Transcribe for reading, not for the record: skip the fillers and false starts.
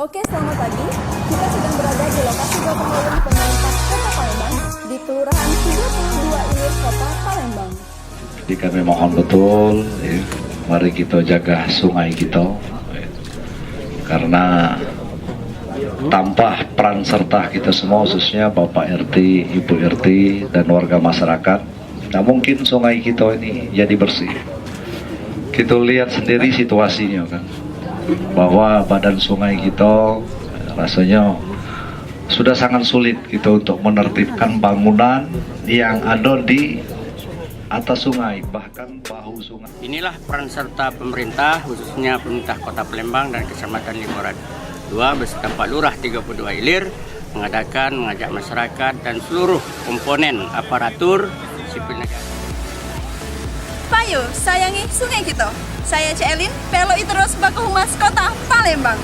Oke, selamat pagi. Kita sedang berada di lokasi gotong royong pemerintah Kota Palembang di Kelurahan 32 Ilir Kota Palembang. Jadi kami mohon betul, mari kita jaga sungai kita, karena tanpa peran serta kita semua, khususnya Bapak RT, Ibu RT, dan warga masyarakat, nah mungkin sungai kita ini jadi bersih. Kita lihat sendiri situasinya kan, bahwa badan sungai kita rasanya sudah sangat sulit gitu untuk menertibkan bangunan yang ada di atas sungai, bahkan bahu sungai. Inilah peran serta pemerintah, khususnya pemerintah Kota Palembang dan Kecamatan Limoran 2 beserta Pak Lurah 32 Ilir mengajak masyarakat dan seluruh komponen aparatur sipil negara. Payo, sayangi sungai kita. Saya Celin, Pelo Iterus Baku Humas Kota Palembang.